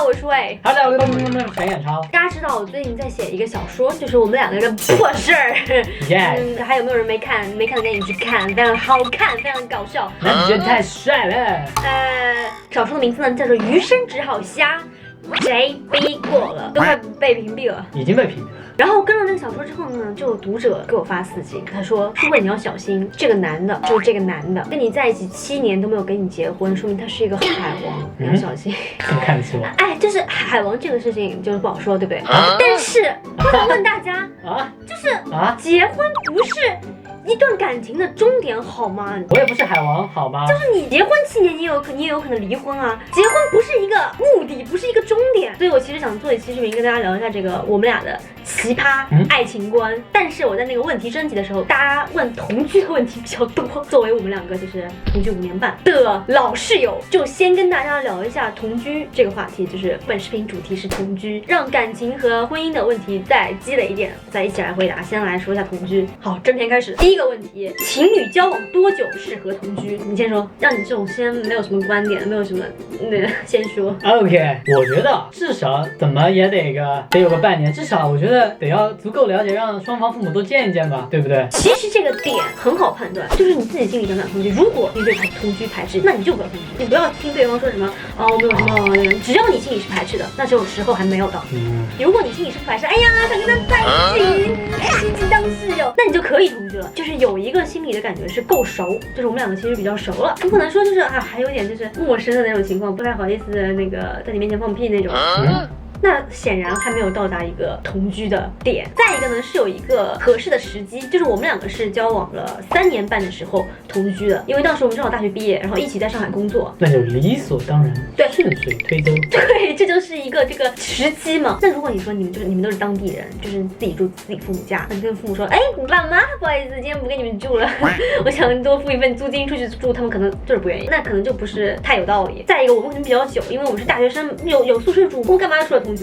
好，我是舒伟。大家好，我是陈彦超。大家知道我最近在写一个小说，就是我们两个人的破事儿。还有没有人没看？没看的赶紧去看，非常好看，非常搞笑。男主角太帅了。小说的名字呢叫做《余生只好瞎》。谁逼过了？都快被屏蔽了。已经被屏蔽了。然后跟了那个小说之后呢，就有读者给我发私信，他说：“舒伟你要小心，这个男的，就是这个男的，跟你在一起7年都没有跟你结婚，说明他是一个海王，你要小心。”怎么看得起我？哎，就是海王这个事情就是不好说，对不对？但是我想问大家就是结婚不是一段感情的终点好吗？我也不是海王好吗？就是你结婚7年，你也有可能离婚啊。结婚不是一个目的，不是一个终点。所以我其实想做一期视频跟大家聊一下这个我们俩的奇葩爱情观。但是我在那个问题征集的时候，大家问同居的问题比较多。作为我们两个就是同居5年半的老室友，就先跟大家聊一下同居这个话题。就是本视频主题是同居，让感情和婚姻的问题再积累一点，再一起来回答。先来说一下同居。好，正片开始。第一个问题，情侣交往多久适合同居？你先说，让你这种先没有什么观点，没有什么先说。OK， 我觉得至少怎么也得有个半年，至少我觉得得要足够了解，让双方父母都见一见吧，对不对？其实这个点很好判断，就是你自己心里想不想同居。如果你对同居排斥，那你就不要同居，你不要听对方说什么我没有什么，只要你心里是排斥的，那这种时候还没有到。如果你心里是排斥，哎呀，想跟他在一起当室友，那你就可以同居了。就是有一个心里的感觉是够熟，就是我们两个其实比较熟了，不可能说就是还有点就是陌生的那种情况，不太好意思在你面前放屁那种。那显然还没有到达一个同居的点。再一个呢，是有一个合适的时机，就是我们两个是交往了3年半的时候同居的，因为当时我们正好大学毕业，然后一起在上海工作，那就理所当然，对，顺水推舟，对，这就是一个这个时机嘛。那如果你说你们都是当地人，就是自己住自己父母家，那你跟父母说，哎，爸妈，不好意思，今天不跟你们住了，我想多付一份租金出去住，他们可能就是不愿意，那可能就不是太有道理。再一个，我们可能比较久，因为我们是大学生，有宿舍住，我干嘛要出来同居？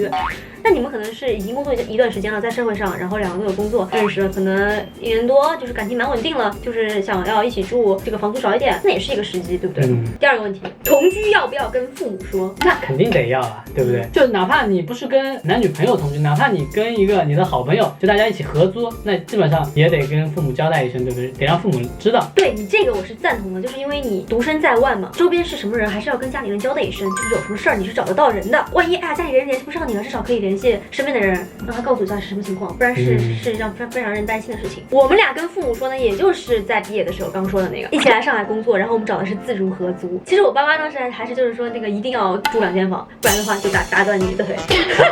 那你们可能是已经工作一段时间了，在社会上，然后两个都有工作，认识了可能1年多，就是感情蛮稳定了，就是想要一起住，这个房租少一点，那也是一个时机，对不对？第二个问题，同居要不要跟父母说？那肯定得要啊，对不对？就哪怕你不是跟男女朋友同居，哪怕你跟一个你的好朋友，就大家一起合租，那基本上也得跟父母交代一声，对不对？得让父母知道。对你这个我是赞同的，就是因为你独身在外嘛，周边是什么人，还是要跟家里人交代一声，就是有什么事儿你是找得到人的。万一家里人联系不上你了，至少可以联系身边的人，让他告诉一下是什么情况，不然是让非常让人担心的事情。我们俩跟父母说呢，也就是在毕业的时候刚说的那个，一起来上海工作，然后我们找的是自如合租。其实我爸妈当时还是就是说那个一定要住2间房，不然的话就打断你的腿，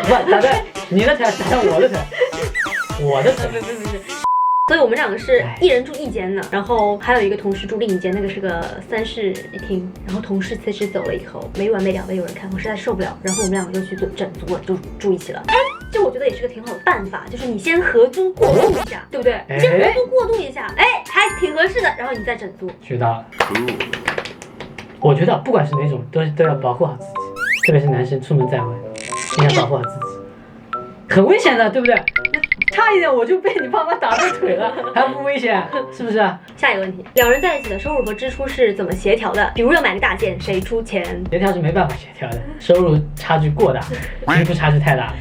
不打断你的腿，打断我的腿，我的腿，不是。所以我们两个是一人住1间的，然后还有一个同事住另一间，那个是个3室1厅。然后同事辞职走了以后，没完没了的有人看，我实在受不了，然后我们两个就去整租了，就住一起了。这我觉得也是个挺好的办法，就是你先合租过渡一下，对不对？你先合租过渡一下，还挺合适的，然后你再整租。学到了。我觉得不管是哪种，都要保护好自己，特别是男生出门在外，一定要保护好自己，很危险的，对不对？差一点我就被你爸妈打断腿了，还不危险，是不是？下一个问题，2人在一起的收入和支出是怎么协调的？比如要买个大件，谁出钱？协调是没办法协调的，收入差距过大，贫富差距太大。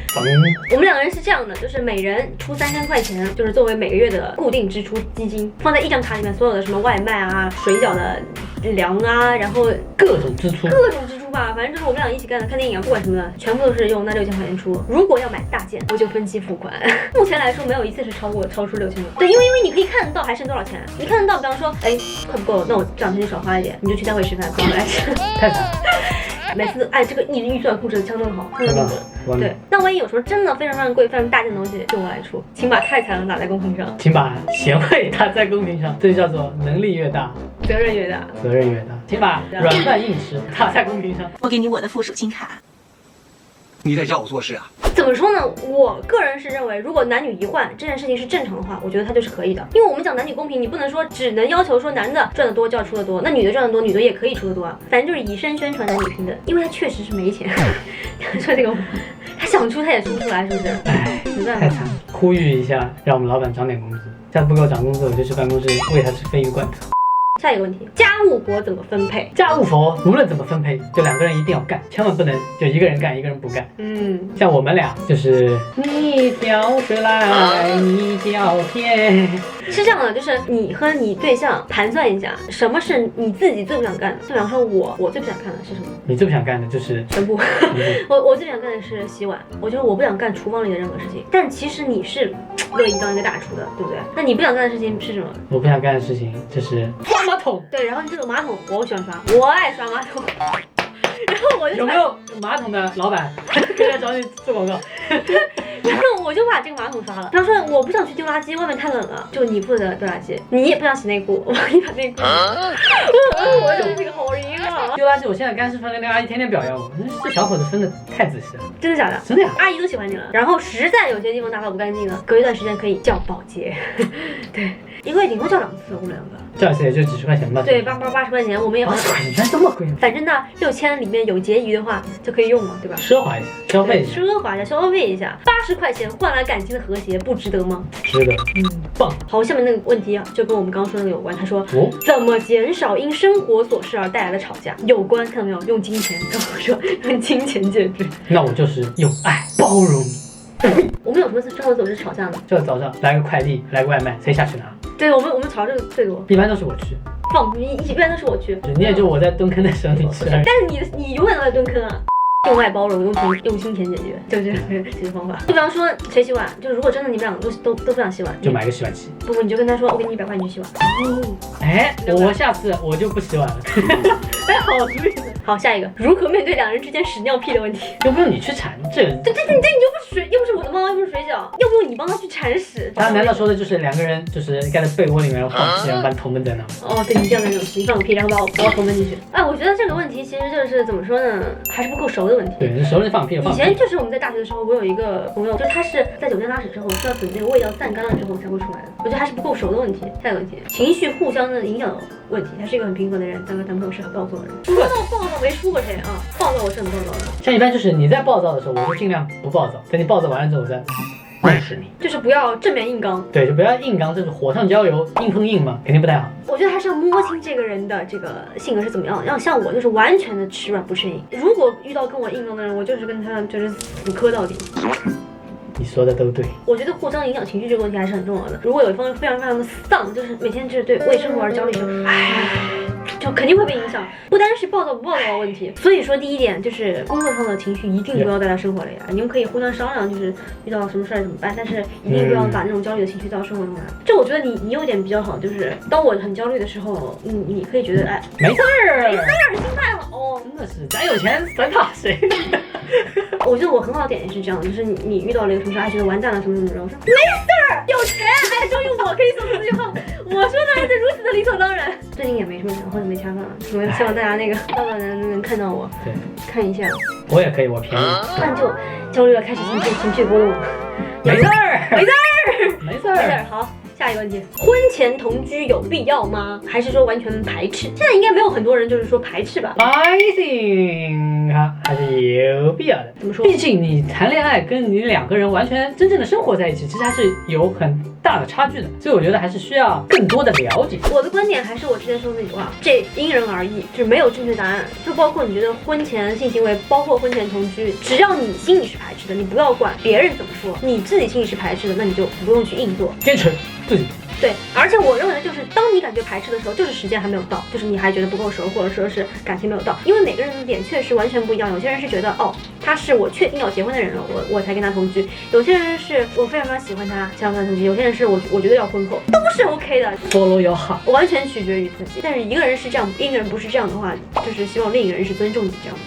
我们2个人是这样的，就是每人出3000块钱，就是作为每个月的固定支出基金，放在一张卡里面，所有的什么外卖啊、水饺的粮啊，然后各种支出吧，反正就是我们俩一起干的，看电影啊，不管什么的，全部都是用那6000块钱出。如果要买大件，我就分期付款。目前来说，没有一次是超出6000块。对，因为你可以看得到还剩多少钱，你看得到，比方说，快不够了，那我这2天就少花一点，你就去单位吃饭，不要来吃。太惨了。每次这个预算控制的相当好，对。那万一有时候真的非常贵、非常大件的东西，就我来出，请把太惨了打在公屏上，请把贤惠打在公屏上，这就叫做能力越大，责任越大。请把软饭硬吃打在公屏上。我给你我的附属金卡。你在教我做事啊？怎么说呢？我个人是认为，如果男女一换这件事情是正常的话，我觉得它就是可以的。因为我们讲男女公平，你不能说只能要求说男的赚得多就要出得多，那女的赚得多，女的也可以出得多啊。反正就是以身宣传男女平等，因为他确实是没钱。说这个，他想出他也出不出来，是不是？没办法。太惨了。呼吁一下，让我们老板涨点工资。下次不给我涨工资，我就去办公室喂他吃鲱鱼罐头。下一个问题，家务活怎么分配？家务活无论怎么分配，就2个人一定要干，千万不能就一个人干，一个人不干。像我们俩就是你挑水来，你挑田。是这样的，就是你和你对象盘算一下，什么是你自己最不想干的？就比方说我最不想干的是什么？你最不想干的就是全部。我最想干的是洗碗，我觉得我不想干厨房里的任何事情。但其实你是乐意当一个大厨的，对不对？那你不想干的事情是什么？我不想干的事情就是刷马桶。对，然后这个马桶我喜欢刷，我爱刷马桶。然后我就有没有马桶的老板可以来找你做广告？然后我就把这个马桶刷了。他说我不想去丢垃圾，外面太冷了，就你负责丢垃圾，你也不想洗内裤，我帮你把内裤。我真是个好人啊！丢垃圾，我现在干湿分类，那个阿姨天天表扬我，这小伙子分的太仔细了。真的假的？真的呀，阿姨都喜欢你了。然后实在有些地方打扫不干净了，隔一段时间可以叫保洁。对，一个月顶多叫2次，我们2个。叫一次也就几十块钱吧。对，80块钱，我们也80块钱，原来这么贵。反正呢，6000里面有结余的话就可以用嘛，对吧？奢华一下，消费一下，奢华一下，消费一下，80块钱换来感情的和谐，不值得吗？值得。棒。好，下面那个问题啊，就跟我们刚刚说的那个有关。他说，怎么减少因生活琐事而带来的吵架？有关，看到没有？用金钱，跟我说用金钱解决。那我就是用爱包容你。我们有什么生活琐事吵架呢？就早上来个快递，来个外卖，谁下去拿？对，我们吵这个最多，一般都是我去。一般都是我去，你也就我在蹲坑的时候你吃而已。但是你永远都在蹲坑啊。用爱包容，用金钱解决，就这个解决方法。就比方说谁洗碗，就如果真的你们两个都不想洗碗，就买个洗碗机。不，你就跟他说，我给你100块，你去洗碗。哎，我下次我就不洗碗了。哎，好主意。好，下一个，如何面对2人之间屎尿屁的问题？又不用你去铲，这你又不是我的猫，又不是水饺，又不用你帮他去铲屎。他难道说的就是2个人就是盖在被窝里面放屁，然后把你头闷在那？哦，对，你这样的那种事，你放个屁，然后把我头闷进去。哎，我觉得这个问题其实就是怎么说呢，还是不够熟的问题。对，你熟了就放屁。以前就是我们在大学的时候，我有一个朋友，就他是在酒店拉屎之后，是要等那个味道散干了之后才会出来的。我觉得还是不够熟的问题。下一个问题，情绪互相的影响的问题。他是一个很平和的人，但男朋友是很暴躁的人。说到暴躁没输过谁啊？暴躁我是很暴躁的。像一般就是你在暴躁的时候，我就尽量不暴躁，等你暴躁完了之后我再认识你。就是不要正面硬刚。对，就不要硬刚，这是火上浇油，硬碰硬嘛，肯定不太好。我觉得还是要摸清这个人的这个性格是怎么样的。要像我就是完全的吃软不吃硬。如果遇到跟我硬刚的人，我就是跟他就是死磕到底。你说的都对，我觉得互相影响情绪这个问题还是很重要的。如果有一方非常的丧，就是每天就是对为生活而焦虑，就肯定会被影响。不单是暴躁不暴躁的问题。所以说第一点就是工作上的情绪一定不要带到生活里来，你们可以互相商量，就是遇到什么事儿怎么办，但是一定不要把那种焦虑的情绪带到生活中来。这我觉得你有点比较好，就是当我很焦虑的时候，你可以觉得哎没事儿，心态好，真的是咱有钱咱怕谁？我觉得我很好的点也是这样，就是你遇到了一个什么事，觉得完蛋了什么什么，我说没事儿，有钱，哎，终于我可以说出这句话，我说的还是如此的理所当然。最近也没什么钱，或者没恰饭，我希望大家那个到时候能看到我，对，看一下，我也可以，我便宜，突然就焦虑了，开始情绪波动，没事儿，没事儿，没事儿，好。下一个问题，婚前同居有必要吗？还是说完全排斥？现在应该没有很多人就是说排斥吧 ？I think 还是有必要的。怎么说？毕竟你谈恋爱跟你2个人完全真正的生活在一起，其实还是有很大的差距的。所以我觉得还是需要更多的了解。我的观点还是我之前说的那句话，这因人而异，就是没有正确答案。就包括你觉得婚前性行为，包括婚前同居，只要你心里是排斥的，你不要管别人怎么说，你自己心里是排斥的，那你就不用去硬做，坚持自己。对，而且我认为就是当你感觉排斥的时候，就是时间还没有到，就是你还觉得不够熟，或者说是感情没有到，因为每个人的点确实完全不一样。有些人是觉得哦，他是我确定要结婚的人了，我才跟他同居；有些人是我非常喜欢他，才要跟他同居；有些人是我觉得要婚后，都是 OK 的。Follow your heart，完全取决于自己。但是一个人是这样，另一个人不是这样的话，就是希望另一个人是尊重你这样的。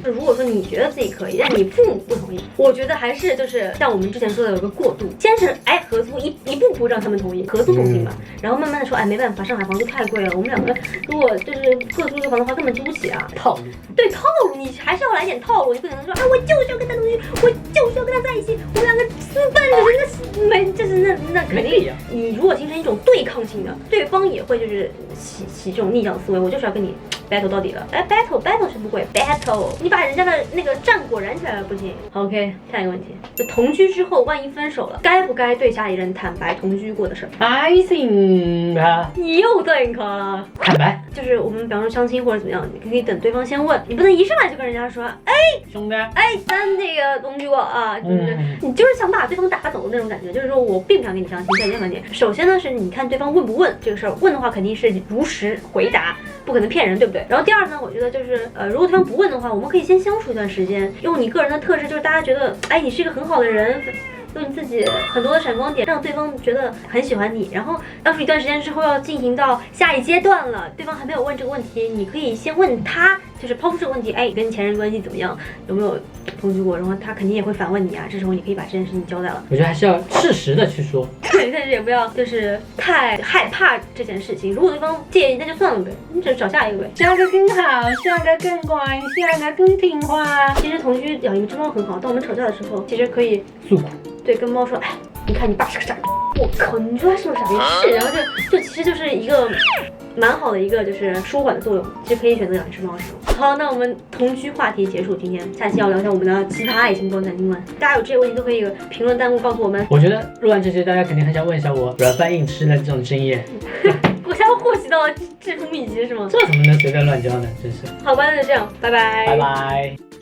如果说你觉得自己可以，但你父母不同意，我觉得还是就是像我们之前说的有个过渡，先是合租一步步让他们同意，合租同意嘛，然后慢慢的说没办法，上海房租太贵了，我们2个如果就是各租一个房的话根本租不起啊。套路，对，套路你还是要来点套路，你不可能说我就是要跟他同居，我就是要跟他在一起，我们2个私奔了，那是没就是那肯定你如果形成一种对抗性的，对方也会就是起这种逆向思维，我就是要跟你 battle 到底了。哎，battle 是不会 battle， 你把人家的那个战果燃起来了不行。OK， 下一个问题，就同居之后万一分手了，该不该对家里人坦白同居过的事儿 I think 啊，你又 think 了。坦白，就是我们比方说相亲或者怎么样，你可以等对方先问，你不能一上来就跟人家说，哎，兄弟，咱这个同居过啊，就是你就是想把对方打走的那种感觉，就是说我并不想跟你相亲。再见观点，首先呢是你看对方问不问这个事儿，问的话肯定是如实回答，不可能骗人，对不对？然后第二呢，我觉得就是如果对方不问的话，我们可以先相处一段时间，用你个人的特质，就是大家觉得，哎，你是一个很好的人。用你自己很多的闪光点，让对方觉得很喜欢你。然后，要是一段时间之后要进行到下一阶段了，对方还没有问这个问题，你可以先问他，就是抛出这个问题，哎，跟前任关系怎么样，有没有同居过？然后他肯定也会反问你啊，这时候你可以把这件事情交代了。我觉得还是要适时的去说，对，但是也不要就是太害怕这件事情。如果对方介意，那就算了呗，你只找下一个呗。下个更好，下个更乖，下个更听话。其实同居养一只猫很好，当我们吵架的时候，其实可以诉苦。对，跟猫说，哎，你看你爸是个傻逼，我靠，你说他是不是傻逼？是，然后就其实就是一个蛮好的一个就是舒缓的作用，其实可以选择养一只猫是吗？好，那我们同居话题结束，今天下期要聊一下我们的奇葩爱情观、感情观，大家有这些问题都可以评论弹幕告诉我们。我觉得录完这些，大家肯定很想问一下我软饭硬吃的这种经验。我现在获悉到了致富秘籍是吗？这怎么能随便乱交呢？真是。好吧，那就这样，拜拜。拜拜。